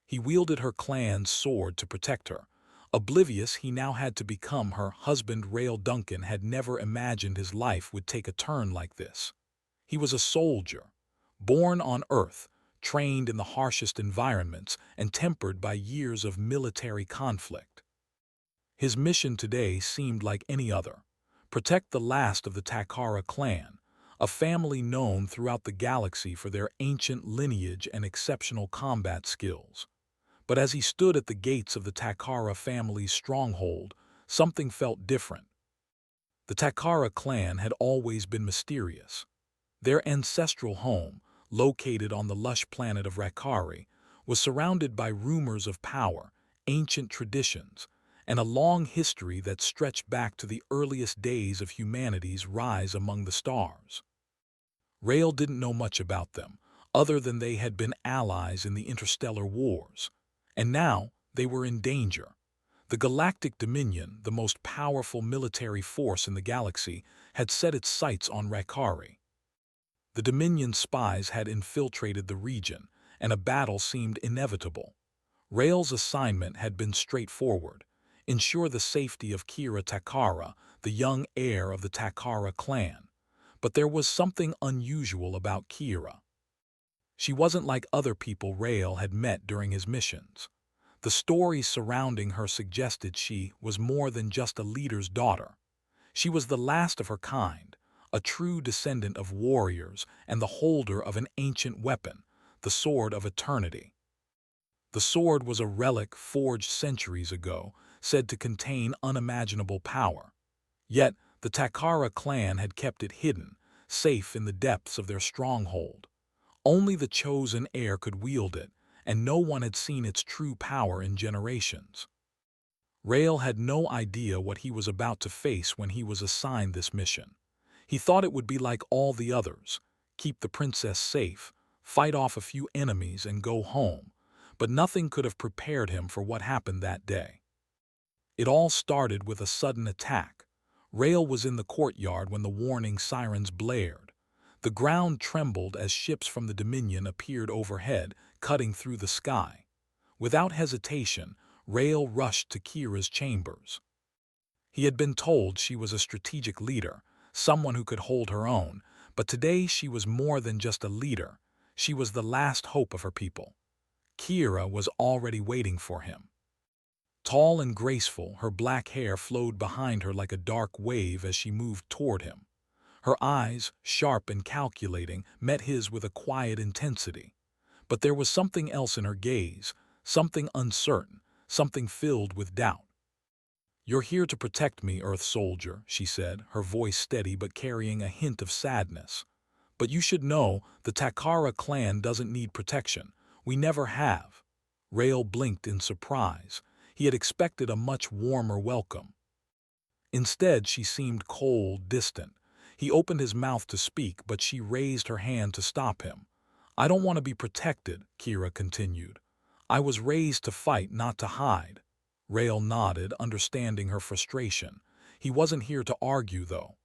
He wielded her clan's sword to protect her. Oblivious, he now had to become her husband. Rael Duncan had never imagined his life would take a turn like this. He was a soldier, born on Earth, trained in the harshest environments, and tempered by years of military conflict. His mission today seemed like any other: protect the last of the Takara clan, a family known throughout the galaxy for their ancient lineage and exceptional combat skills. But as he stood at the gates of the Takara family's stronghold, something felt different. The Takara clan had always been mysterious. Their ancestral home, located on the lush planet of Rakari, was surrounded by rumors of power, ancient traditions, and a long history that stretched back to the earliest days of humanity's rise among the stars. Rael didn't know much about them, other than they had been allies in the interstellar wars. And now they were in danger. The Galactic Dominion, the most powerful military force in the galaxy, had set its sights on Rakari. The Dominion spies had infiltrated the region, and a battle seemed inevitable. Rael's assignment had been straightforward: ensure the safety of Kira Takara, the young heir of the Takara clan. But there was something unusual about Kira. She wasn't like other people Rael had met during his missions. The stories surrounding her suggested she was more than just a leader's daughter. She was the last of her kind, a true descendant of warriors and the holder of an ancient weapon, the Sword of Eternity. The sword was a relic forged centuries ago, said to contain unimaginable power. Yet the Takara clan had kept it hidden, safe in the depths of their stronghold. Only the chosen heir could wield it, and no one had seen its true power in generations. Rael had no idea what he was about to face when he was assigned this mission. He thought it would be like all the others: keep the princess safe, fight off a few enemies, and go home. But nothing could have prepared him for what happened that day. It all started with a sudden attack. Rael was in the courtyard when the warning sirens blared. The ground trembled as ships from the Dominion appeared overhead, cutting through the sky. Without hesitation, Rael rushed to Kira's chambers. He had been told she was a strategic leader, someone who could hold her own, but today she was more than just a leader. She was the last hope of her people. Kira was already waiting for him. Tall and graceful, her black hair flowed behind her like a dark wave as she moved toward him. Her eyes, sharp and calculating, met his with a quiet intensity. But there was something else in her gaze, something uncertain, something filled with doubt. "You're here to protect me, Earth soldier," she said, her voice steady but carrying a hint of sadness. "But you should know, the Takara clan doesn't need protection. We never have." Rael blinked in surprise. He had expected a much warmer welcome. Instead, she seemed cold, distant. He opened his mouth to speak, but she raised her hand to stop him. "I don't want to be protected," Kira continued. "I was raised to fight, not to hide." Rael nodded, understanding her frustration. He wasn't here to argue, though.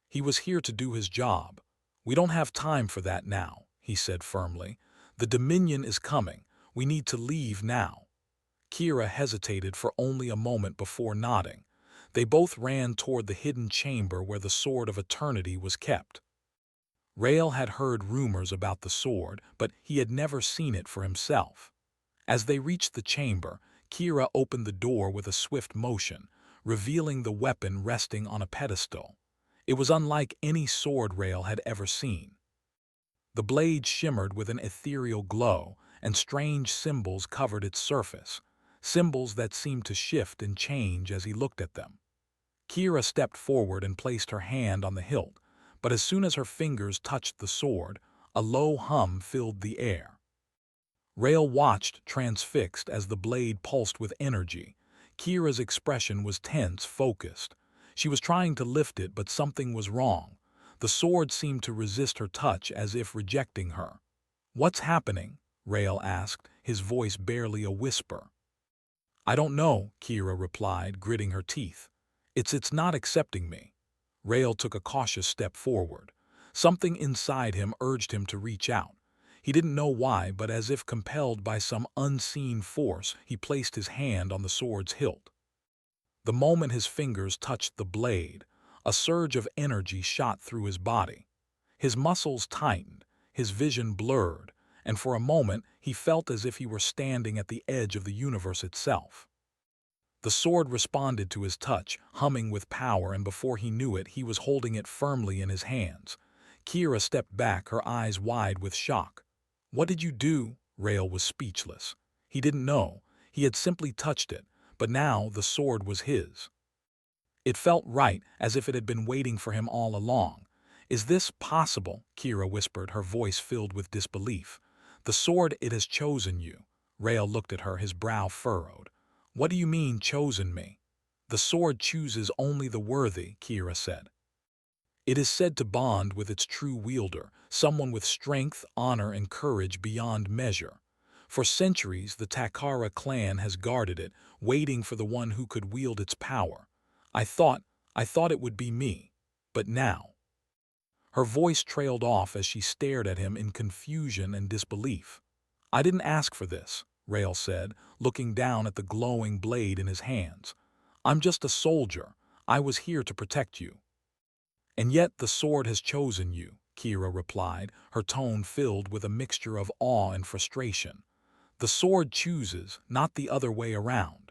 He was here to do his job. "We don't have time for that now," he said firmly. "The Dominion is coming. We need to leave now." Kira hesitated for only a moment before nodding. They both ran toward the hidden chamber where the Sword of Eternity was kept. Rael had heard rumors about the sword, but he had never seen it for himself. As they reached the chamber, Kira opened the door with a swift motion, revealing the weapon resting on a pedestal. It was unlike any sword Rael had ever seen. The blade shimmered with an ethereal glow, and strange symbols covered its surface, symbols that seemed to shift and change as he looked at them. Kira stepped forward and placed her hand on the hilt, but as soon as her fingers touched the sword, a low hum filled the air. Rael watched, transfixed, as the blade pulsed with energy. Kira's expression was tense, focused. She was trying to lift it, but something was wrong. The sword seemed to resist her touch, as if rejecting her. "What's happening?" Rael asked, his voice barely a whisper. "I don't know," Kira replied, gritting her teeth. It's not accepting me." Rael took a cautious step forward. Something inside him urged him to reach out. He didn't know why, but as if compelled by some unseen force, he placed his hand on the sword's hilt. The moment his fingers touched the blade, a surge of energy shot through his body. His muscles tightened, his vision blurred, and for a moment he felt as if he were standing at the edge of the universe itself. The sword responded to his touch, humming with power, and before he knew it, he was holding it firmly in his hands. Kira stepped back, her eyes wide with shock. "What did you do?" Rael was speechless. He didn't know. He had simply touched it, but now the sword was his. It felt right, as if it had been waiting for him all along. "Is this possible?" Kira whispered, her voice filled with disbelief. "The sword, it has chosen you." Rael looked at her, his brow furrowed. "What do you mean, chosen me?" "The sword chooses only the worthy," Kira said. "It is said to bond with its true wielder, someone with strength, honor, and courage beyond measure. For centuries, the Takara clan has guarded it, waiting for the one who could wield its power. I thought it would be me. But now—" Her voice trailed off as she stared at him in confusion and disbelief. "I didn't ask for this," Rael said, looking down at the glowing blade in his hands. "I'm just a soldier. I was here to protect you." "And yet the sword has chosen you," Kira replied, her tone filled with a mixture of awe and frustration. "The sword chooses, not the other way around."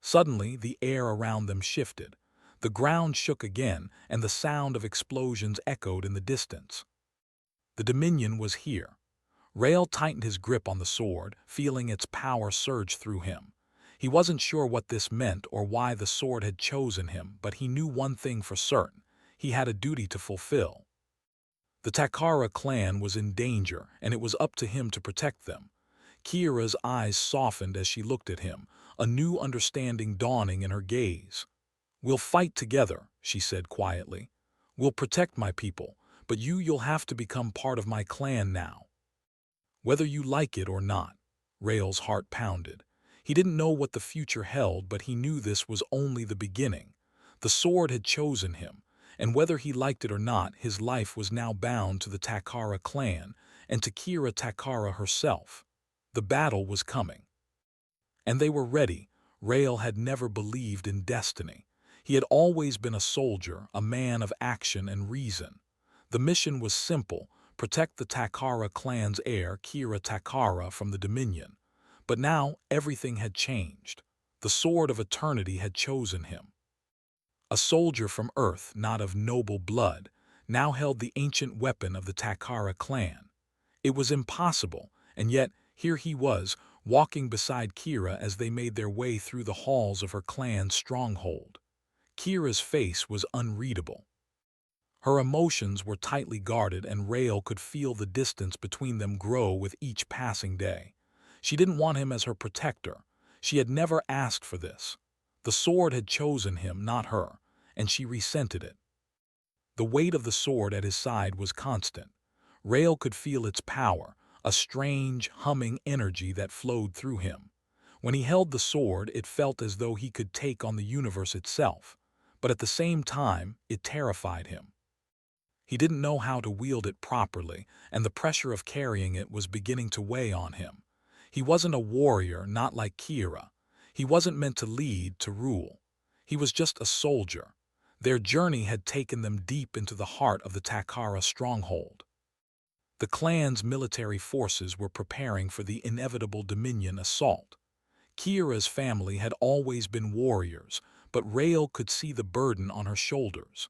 Suddenly, the air around them shifted. The ground shook again, and the sound of explosions echoed in the distance. The Dominion was here. Rael tightened his grip on the sword, feeling its power surge through him. He wasn't sure what this meant or why the sword had chosen him, but he knew one thing for certain. He had a duty to fulfill. The Takara clan was in danger, and it was up to him to protect them. Kira's eyes softened as she looked at him, a new understanding dawning in her gaze. "We'll fight together," she said quietly. "We'll protect my people, but you'll have to become part of my clan now. Whether you like it or not." Rael's heart pounded. He didn't know what the future held, but he knew this was only the beginning. The sword had chosen him, and whether he liked it or not, his life was now bound to the Takara clan and to Kira Takara herself. The battle was coming. And they were ready. Rael had never believed in destiny. He had always been a soldier, a man of action and reason. The mission was simple: protect the Takara clan's heir, Kira Takara, from the Dominion. But now everything had changed. The sword of eternity had chosen him. A soldier from Earth, not of noble blood, now held the ancient weapon of the Takara clan. It was impossible, and yet here he was, walking beside Kira as they made their way through the halls of her clan's stronghold. Kira's face was unreadable. Her emotions were tightly guarded, and Rael could feel the distance between them grow with each passing day. She didn't want him as her protector. She had never asked for this. The sword had chosen him, not her, and she resented it. The weight of the sword at his side was constant. Rael could feel its power, a strange, humming energy that flowed through him. When he held the sword, it felt as though he could take on the universe itself, but at the same time, it terrified him. He didn't know how to wield it properly, and the pressure of carrying it was beginning to weigh on him. He wasn't a warrior, not like Kira. He wasn't meant to lead, to rule. He was just a soldier. Their journey had taken them deep into the heart of the Takara stronghold. The clan's military forces were preparing for the inevitable Dominion assault. Kira's family had always been warriors, but Rael could see the burden on her shoulders.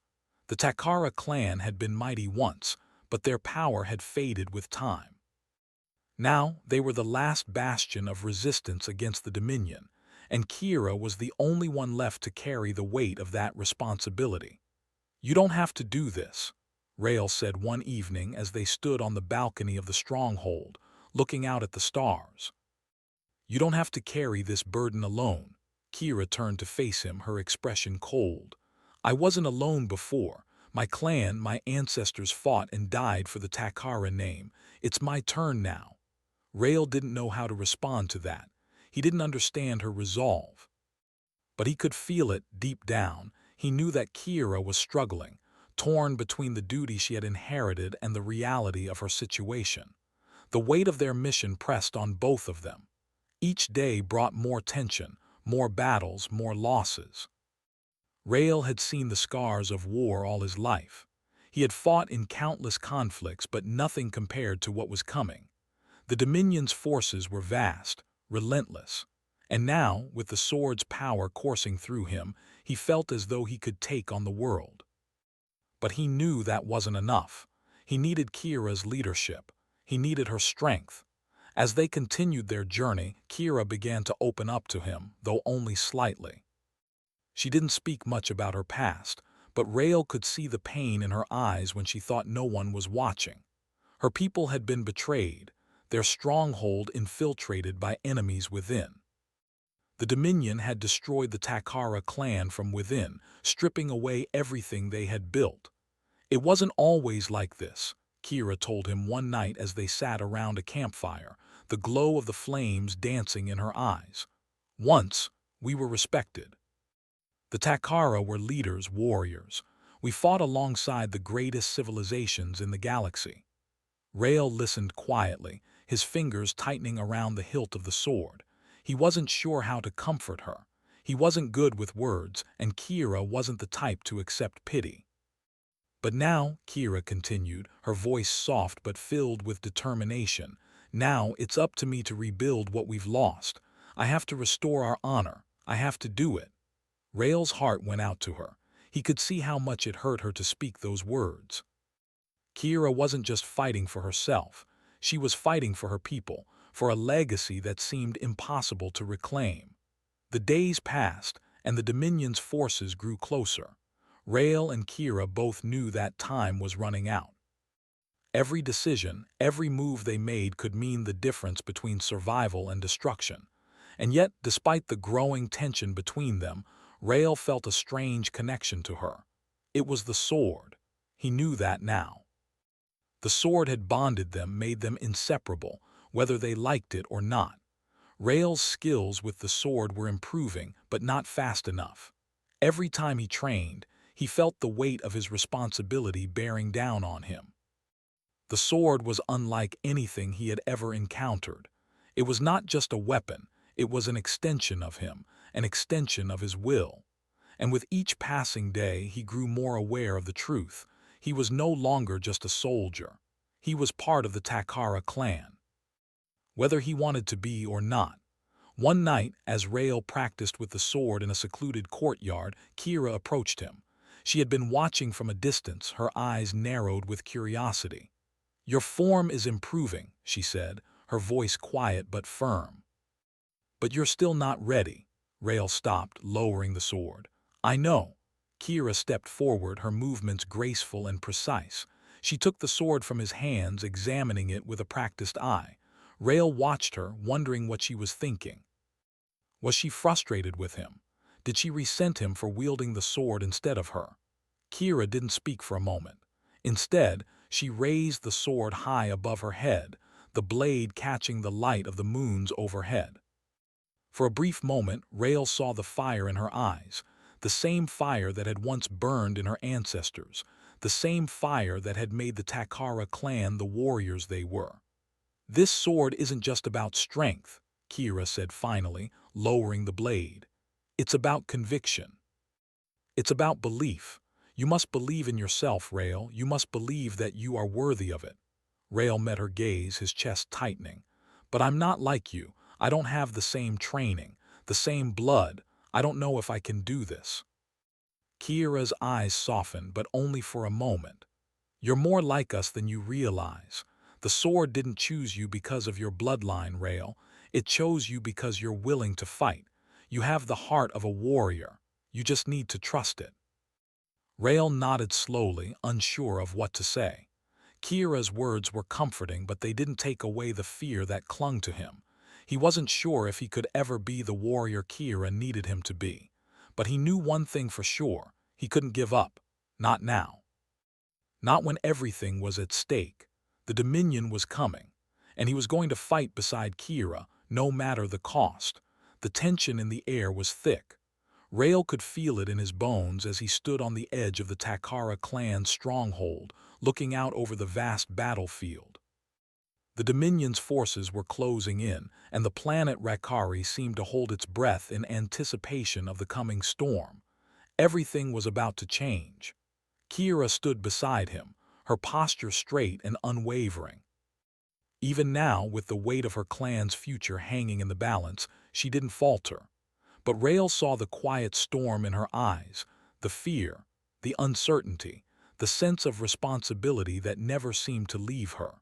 The Takara clan had been mighty once, but their power had faded with time. Now they were the last bastion of resistance against the Dominion, and Kira was the only one left to carry the weight of that responsibility. "You don't have to do this," Rael said one evening as they stood on the balcony of the stronghold, looking out at the stars. "You don't have to carry this burden alone." Kira turned to face him, her expression cold. "I wasn't alone before. My clan, my ancestors fought and died for the Takara name. It's my turn now." Rael didn't know how to respond to that. He didn't understand her resolve. But he could feel it deep down. He knew that Kira was struggling, torn between the duty she had inherited and the reality of her situation. The weight of their mission pressed on both of them. Each day brought more tension, more battles, more losses. Rael had seen the scars of war all his life. He had fought in countless conflicts, but nothing compared to what was coming. The Dominion's forces were vast, relentless, and now, with the sword's power coursing through him, he felt as though he could take on the world. But he knew that wasn't enough. He needed Kira's leadership. He needed her strength. As they continued their journey, Kira began to open up to him, though only slightly. She didn't speak much about her past, but Rael could see the pain in her eyes when she thought no one was watching. Her people had been betrayed, their stronghold infiltrated by enemies within. The Dominion had destroyed the Takara clan from within, stripping away everything they had built. It wasn't always like this, Kira told him one night as they sat around a campfire, the glow of the flames dancing in her eyes. Once, we were respected. The Takara were leaders, warriors. We fought alongside the greatest civilizations in the galaxy. Rael listened quietly, his fingers tightening around the hilt of the sword. He wasn't sure how to comfort her. He wasn't good with words, and Kira wasn't the type to accept pity. But now, Kira continued, her voice soft but filled with determination, now it's up to me to rebuild what we've lost. I have to restore our honor. I have to do it. Rael's heart went out to her. He could see how much it hurt her to speak those words. Kira wasn't just fighting for herself. She was fighting for her people, for a legacy that seemed impossible to reclaim. The days passed, and the Dominion's forces grew closer. Rael and Kira both knew that time was running out. Every decision, every move they made could mean the difference between survival and destruction. And yet, despite the growing tension between them, Rael felt a strange connection to her. It was the sword. He knew that now. The sword had bonded them, made them inseparable, whether they liked it or not. Rael's skills with the sword were improving, but not fast enough. Every time he trained, he felt the weight of his responsibility bearing down on him. The sword was unlike anything he had ever encountered. It was not just a weapon, it was an extension of him, an extension of his will. And with each passing day, he grew more aware of the truth. He was no longer just a soldier. He was part of the Takara clan. Whether he wanted to be or not. One night, as Rael practiced with the sword in a secluded courtyard, Kira approached him. She had been watching from a distance, her eyes narrowed with curiosity. "Your form is improving," she said, her voice quiet but firm. "But you're still not ready." Rael stopped, lowering the sword. "I know." Kira stepped forward, her movements graceful and precise. She took the sword from his hands, examining it with a practiced eye. Rael watched her, wondering what she was thinking. Was she frustrated with him? Did she resent him for wielding the sword instead of her? Kira didn't speak for a moment. Instead, she raised the sword high above her head, the blade catching the light of the moons overhead. For a brief moment, Rael saw the fire in her eyes, the same fire that had once burned in her ancestors, the same fire that had made the Takara clan the warriors they were. "This sword isn't just about strength," Kira said finally, lowering the blade. "It's about conviction. It's about belief. You must believe in yourself, Rael. You must believe that you are worthy of it." Rael met her gaze, his chest tightening. "But I'm not like you. I don't have the same training, the same blood. I don't know if I can do this." Kira's eyes softened, but only for a moment. "You're more like us than you realize. The sword didn't choose you because of your bloodline, Rael. It chose you because you're willing to fight. You have the heart of a warrior. You just need to trust it." Rael nodded slowly, unsure of what to say. Kira's words were comforting, but they didn't take away the fear that clung to him. He wasn't sure if he could ever be the warrior Kira needed him to be. But he knew one thing for sure: he couldn't give up. Not now. Not when everything was at stake. The Dominion was coming, and he was going to fight beside Kira, no matter the cost. The tension in the air was thick. Rael could feel it in his bones as he stood on the edge of the Takara clan's stronghold, looking out over the vast battlefield. The Dominion's forces were closing in, and the planet Rakari seemed to hold its breath in anticipation of the coming storm. Everything was about to change. Kira stood beside him, her posture straight and unwavering. Even now, with the weight of her clan's future hanging in the balance, she didn't falter. But Rael saw the quiet storm in her eyes, the fear, the uncertainty, the sense of responsibility that never seemed to leave her.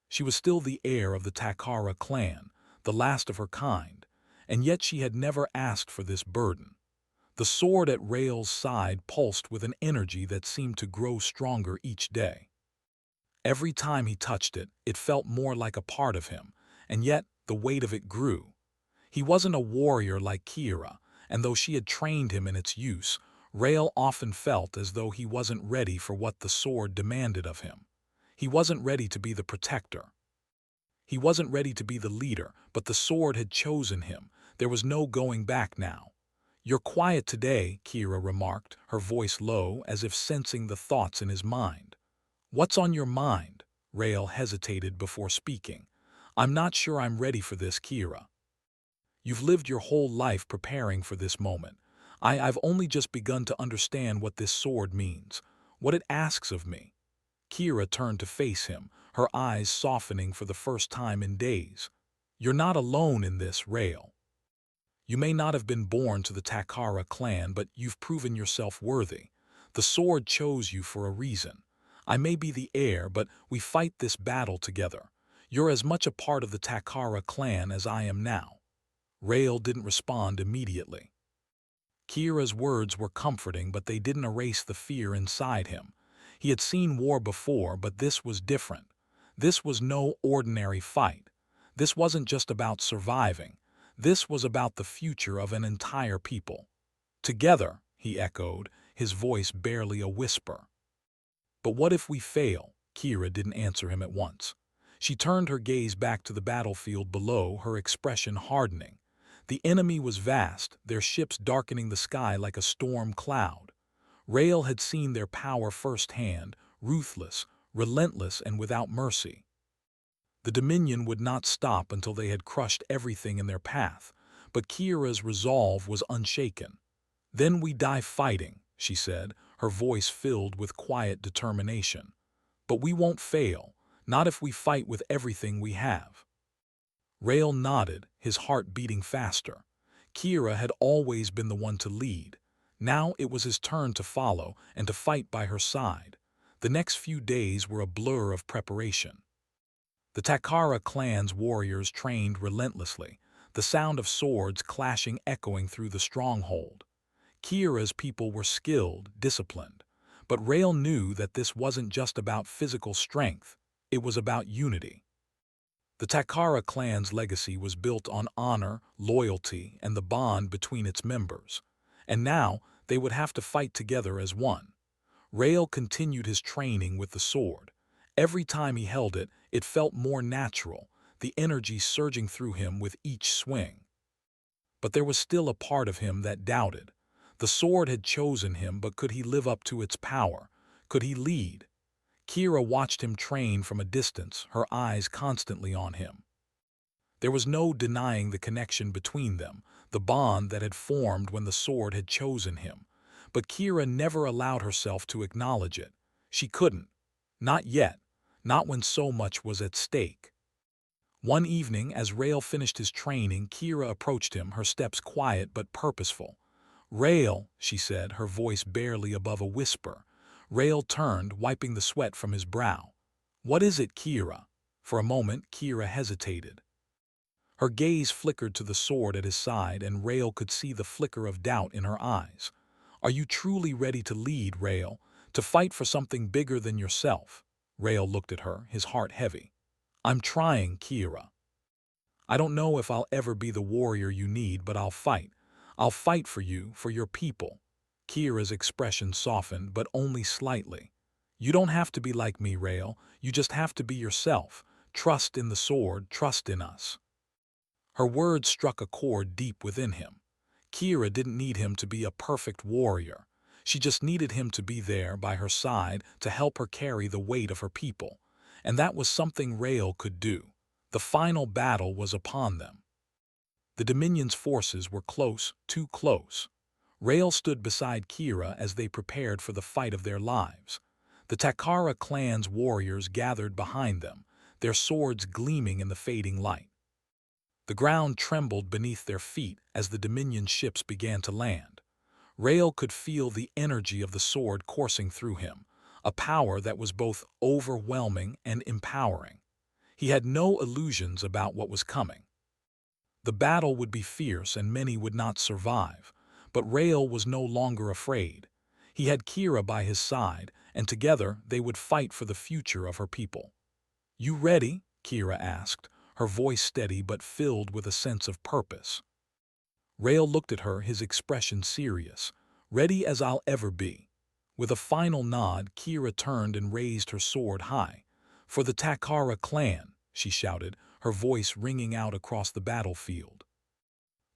She was still the heir of the Takara clan, the last of her kind, and yet she had never asked for this burden. The sword at Rael's side pulsed with an energy that seemed to grow stronger each day. Every time he touched it, it felt more like a part of him, and yet the weight of it grew. He wasn't a warrior like Kira, and though she had trained him in its use, Rael often felt as though he wasn't ready for what the sword demanded of him. He wasn't ready to be the protector. He wasn't ready to be the leader, but the sword had chosen him. There was no going back now. "You're quiet today," Kira remarked, her voice low, as if sensing the thoughts in his mind. "What's on your mind?" Rael hesitated before speaking. "I'm not sure I'm ready for this, Kira. You've lived your whole life preparing for this moment. I've only just begun to understand what this sword means, what it asks of me." Kira turned to face him, her eyes softening for the first time in days. "You're not alone in this, Rael. You may not have been born to the Takara clan, but you've proven yourself worthy. The sword chose you for a reason. I may be the heir, but we fight this battle together. You're as much a part of the Takara clan as I am now." Rael didn't respond immediately. Kira's words were comforting, but they didn't erase the fear inside him. He had seen war before, but this was different. This was no ordinary fight. This wasn't just about surviving. This was about the future of an entire people. "Together," he echoed, his voice barely a whisper. "But what if we fail?" Kira didn't answer him at once. She turned her gaze back to the battlefield below, her expression hardening. The enemy was vast, their ships darkening the sky like a storm cloud. Rael had seen their power firsthand, ruthless, relentless, and without mercy. The Dominion would not stop until they had crushed everything in their path, but Kira's resolve was unshaken. "Then we die fighting," she said, her voice filled with quiet determination. "But we won't fail, not if we fight with everything we have." Rael nodded, his heart beating faster. Kira had always been the one to lead. Now it was his turn to follow and to fight by her side. The next few days were a blur of preparation. The Takara clan's warriors trained relentlessly, the sound of swords clashing echoing through the stronghold. Kira's people were skilled, disciplined, but Rael knew that this wasn't just about physical strength, it was about unity. The Takara clan's legacy was built on honor, loyalty, and the bond between its members, and now they would have to fight together as one. Rael continued his training with the sword. Every time he held it, it felt more natural, the energy surging through him with each swing. But there was still a part of him that doubted. The sword had chosen him, but could he live up to its power? Could he lead? Kira watched him train from a distance, her eyes constantly on him. There was no denying the connection between them, the bond that had formed when the sword had chosen him. But Kira never allowed herself to acknowledge it. She couldn't. Not yet. Not when so much was at stake. One evening, as Rael finished his training, Kira approached him, her steps quiet but purposeful. "Rael," she said, her voice barely above a whisper. Rael turned, wiping the sweat from his brow. "What is it, Kira?" For a moment, Kira hesitated. Her gaze flickered to the sword at his side, and Rael could see the flicker of doubt in her eyes. "Are you truly ready to lead, Rael? To fight for something bigger than yourself?" Rael looked at her, his heart heavy. "I'm trying, Kira. I don't know if I'll ever be the warrior you need, but I'll fight. I'll fight for you, for your people." Kira's expression softened, but only slightly. "You don't have to be like me, Rael. You just have to be yourself. Trust in the sword, trust in us." Her words struck a chord deep within him. Kira didn't need him to be a perfect warrior. She just needed him to be there by her side to help her carry the weight of her people. and that was something Rael could do. The final battle was upon them. The Dominion's forces were close, too close. Rael stood beside Kira as they prepared for the fight of their lives. The Takara clan's warriors gathered behind them, their swords gleaming in the fading light. The ground trembled beneath their feet as the Dominion ships began to land. Rael could feel the energy of the sword coursing through him, a power that was both overwhelming and empowering. He had no illusions about what was coming. The battle would be fierce and many would not survive, but Rael was no longer afraid. He had Kira by his side, and together they would fight for the future of her people. "You ready?" Kira asked, her voice steady but filled with a sense of purpose. Rael looked at her, his expression serious. "Ready as I'll ever be." With a final nod, Kira turned and raised her sword high. "For the Takara clan," she shouted, her voice ringing out across the battlefield.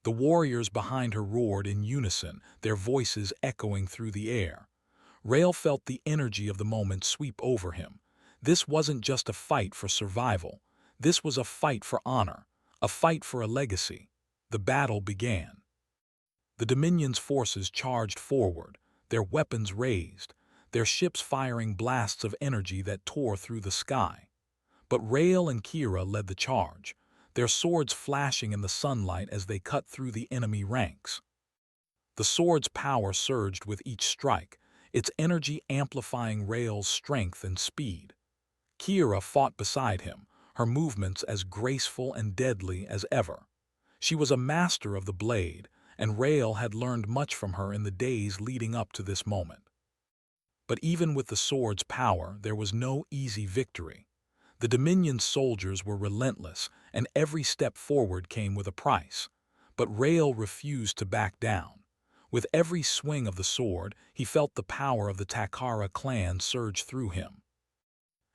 The warriors behind her roared in unison, their voices echoing through the air. Rael felt the energy of the moment sweep over him. This wasn't just a fight for survival. This was a fight for honor, a fight for a legacy. The battle began. The Dominion's forces charged forward, their weapons raised, their ships firing blasts of energy that tore through the sky. But Rael and Kira led the charge, their swords flashing in the sunlight as they cut through the enemy ranks. The sword's power surged with each strike, its energy amplifying Rael's strength and speed. Kira fought beside him, her movements as graceful and deadly as ever. She was a master of the blade, and Rael had learned much from her in the days leading up to this moment. But even with the sword's power, there was no easy victory. The Dominion's soldiers were relentless, and every step forward came with a price. But Rael refused to back down. With every swing of the sword, he felt the power of the Takara clan surge through him.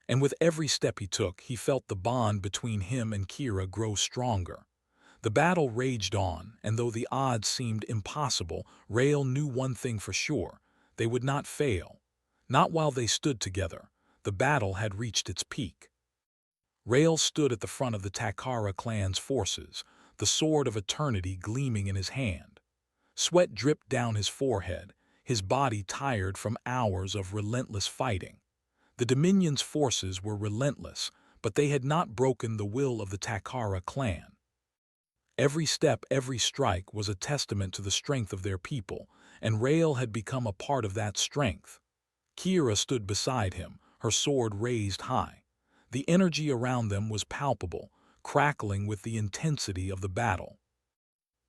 And with every step he took, he felt the bond between him and Kira grow stronger. The battle raged on, and though the odds seemed impossible, Rael knew one thing for sure: they would not fail. Not while they stood together. The battle had reached its peak. Rael stood at the front of the Takara clan's forces, the sword of eternity gleaming in his hand. Sweat dripped down his forehead, his body tired from hours of relentless fighting. The Dominion's forces were relentless, but they had not broken the will of the Takara clan. Every step, every strike was a testament to the strength of their people, and Rael had become a part of that strength. Kira stood beside him, her sword raised high. The energy around them was palpable, crackling with the intensity of the battle.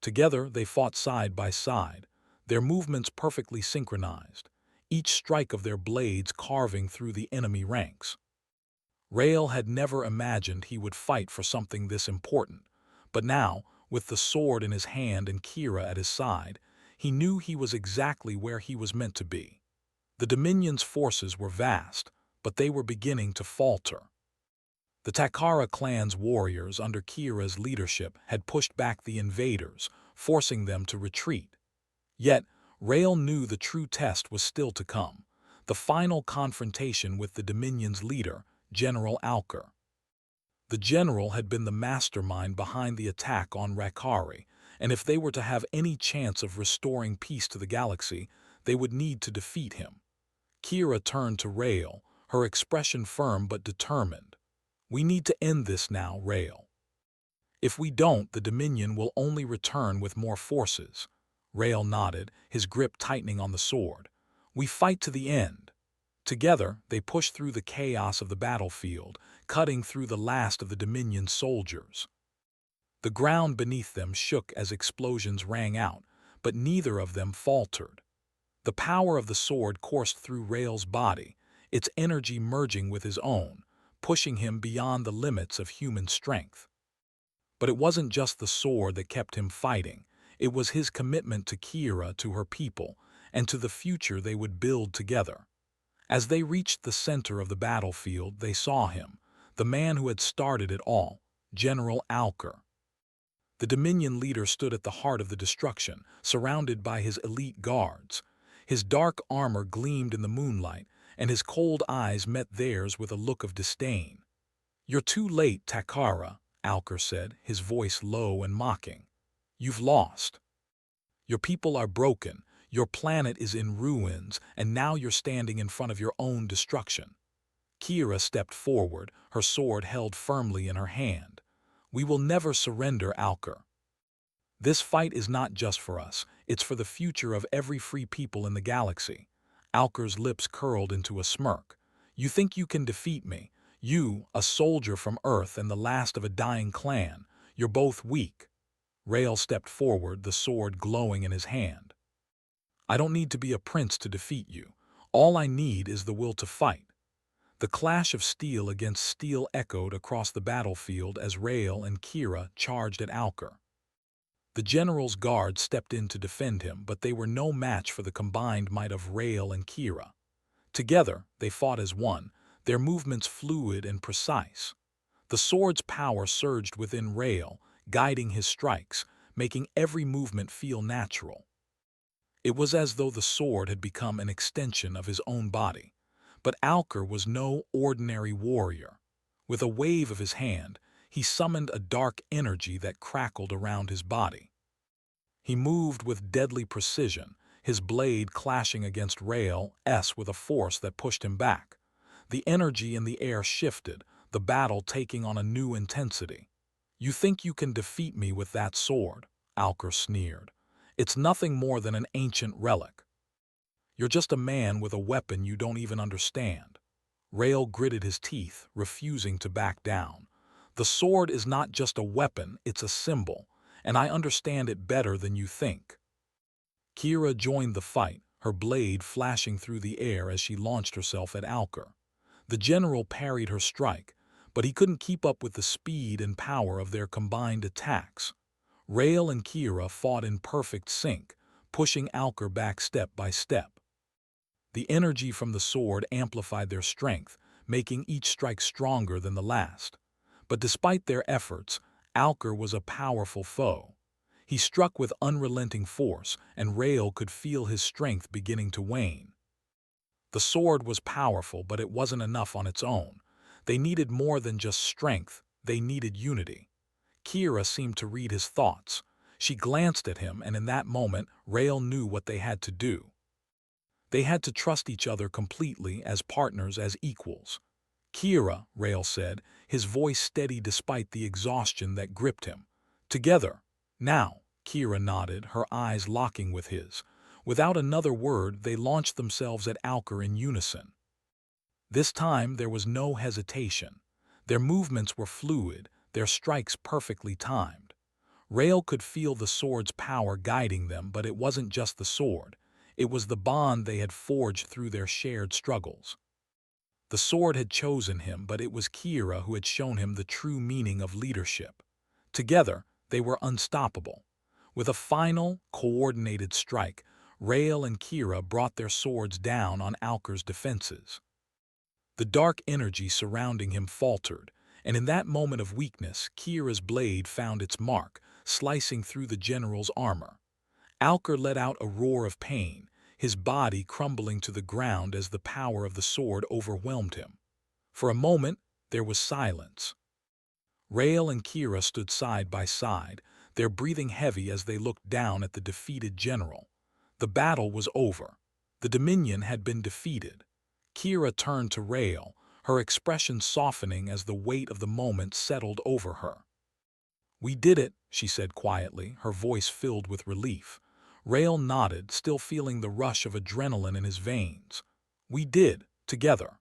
Together they fought side by side, their movements perfectly synchronized, each strike of their blades carving through the enemy ranks. Rael had never imagined he would fight for something this important, but now, with the sword in his hand and Kira at his side, he knew he was exactly where he was meant to be. The Dominion's forces were vast, but they were beginning to falter. The Takara clan's warriors, under Kira's leadership, had pushed back the invaders, forcing them to retreat. Yet, Rael knew the true test was still to come, the final confrontation with the Dominion's leader, General Alker. The general had been the mastermind behind the attack on Rakari, and if they were to have any chance of restoring peace to the galaxy, they would need to defeat him. Kira turned to Rael, her expression firm but determined. "We need to end this now, Rael. If we don't, the Dominion will only return with more forces." Rael nodded, his grip tightening on the sword. "We fight to the end." Together, they pushed through the chaos of the battlefield, cutting through the last of the Dominion soldiers. The ground beneath them shook as explosions rang out, but neither of them faltered. The power of the sword coursed through Rael's body, its energy merging with his own, pushing him beyond the limits of human strength. But it wasn't just the sword that kept him fighting. It was his commitment to Kira, to her people, and to the future they would build together. As they reached the center of the battlefield, they saw him, the man who had started it all, General Alker. The Dominion leader stood at the heart of the destruction, surrounded by his elite guards. His dark armor gleamed in the moonlight, and his cold eyes met theirs with a look of disdain. "You're too late, Takara," Alker said, his voice low and mocking. "You've lost. Your people are broken, your planet is in ruins, and now you're standing in front of your own destruction." Kira stepped forward, her sword held firmly in her hand. "We will never surrender, Alker. This fight is not just for us, it's for the future of every free people in the galaxy." Alker's lips curled into a smirk. "You think you can defeat me? You, a soldier from Earth and the last of a dying clan. You're both weak." Rael stepped forward, the sword glowing in his hand. "I don't need to be a prince to defeat you. All I need is the will to fight." The clash of steel against steel echoed across the battlefield as Rael and Kira charged at Alker. The general's guard stepped in to defend him, but they were no match for the combined might of Rael and Kira. Together, they fought as one, their movements fluid and precise. The sword's power surged within Rael, guiding his strikes, making every movement feel natural. It was as though the sword had become an extension of his own body. But Alker was no ordinary warrior. With a wave of his hand, he summoned a dark energy that crackled around his body. He moved with deadly precision, his blade clashing against Rael's with a force that pushed him back. The energy in the air shifted, the battle taking on a new intensity. "You think you can defeat me with that sword?" Alker sneered. "It's nothing more than an ancient relic. You're just a man with a weapon you don't even understand." Rael gritted his teeth, refusing to back down. "The sword is not just a weapon, it's a symbol, and I understand it better than you think." Kira joined the fight, her blade flashing through the air as she launched herself at Alker. The general parried her strike, but he couldn't keep up with the speed and power of their combined attacks. Rael and Kira fought in perfect sync, pushing Alker back step by step. The energy from the sword amplified their strength, making each strike stronger than the last. But despite their efforts, Alker was a powerful foe. He struck with unrelenting force, and Rael could feel his strength beginning to wane. The sword was powerful, but it wasn't enough on its own. They needed more than just strength, they needed unity. Kira seemed to read his thoughts. She glanced at him, and in that moment, Rael knew what they had to do. They had to trust each other completely, as partners, as equals. "Kira," Rael said, his voice steady despite the exhaustion that gripped him. "Together. Now." Kira nodded, her eyes locking with his. Without another word, they launched themselves at Alker in unison. This time there was no hesitation. Their movements were fluid, their strikes perfectly timed. Rael could feel the sword's power guiding them, but it wasn't just the sword. It was the bond they had forged through their shared struggles. The sword had chosen him, but it was Kira who had shown him the true meaning of leadership. Together, they were unstoppable. With a final, coordinated strike, Rael and Kira brought their swords down on Alker's defenses. The dark energy surrounding him faltered, and in that moment of weakness, Kira's blade found its mark, slicing through the general's armor. Alker let out a roar of pain, his body crumbling to the ground as the power of the sword overwhelmed him. For a moment, there was silence. Rael and Kira stood side by side, their breathing heavy as they looked down at the defeated general. The battle was over. The Dominion had been defeated. Kira turned to Rael, her expression softening as the weight of the moment settled over her. "We did it," she said quietly, her voice filled with relief. Rael nodded, still feeling the rush of adrenaline in his veins. "We did, together."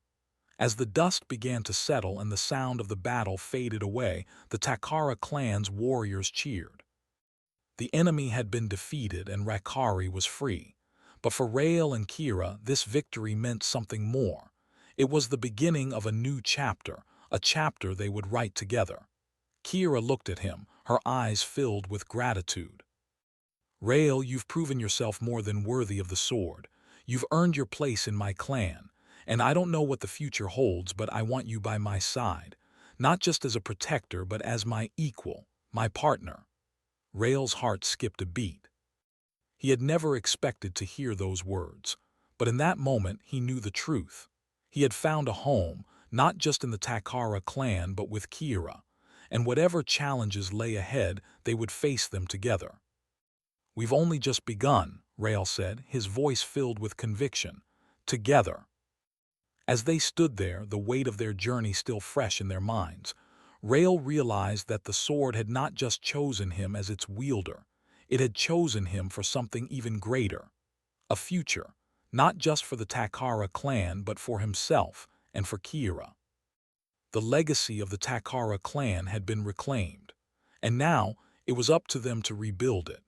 As the dust began to settle and the sound of the battle faded away, the Takara clan's warriors cheered. The enemy had been defeated and Rakari was free. But for Rael and Kira, this victory meant something more. It was the beginning of a new chapter, a chapter they would write together. Kira looked at him, her eyes filled with gratitude. "Rael, you've proven yourself more than worthy of the sword. You've earned your place in my clan. And I don't know what the future holds, but I want you by my side. Not just as a protector, but as my equal, my partner." Rael's heart skipped a beat. He had never expected to hear those words, but in that moment he knew the truth. He had found a home, not just in the Takara clan but with Kira, and whatever challenges lay ahead, they would face them together. "We've only just begun," Rael said, his voice filled with conviction. "Together." As they stood there, the weight of their journey still fresh in their minds, Rael realized that the sword had not just chosen him as its wielder, it had chosen him for something even greater. A future, not just for the Takara clan but for himself and for Kira. The legacy of the Takara clan had been reclaimed, and now it was up to them to rebuild it.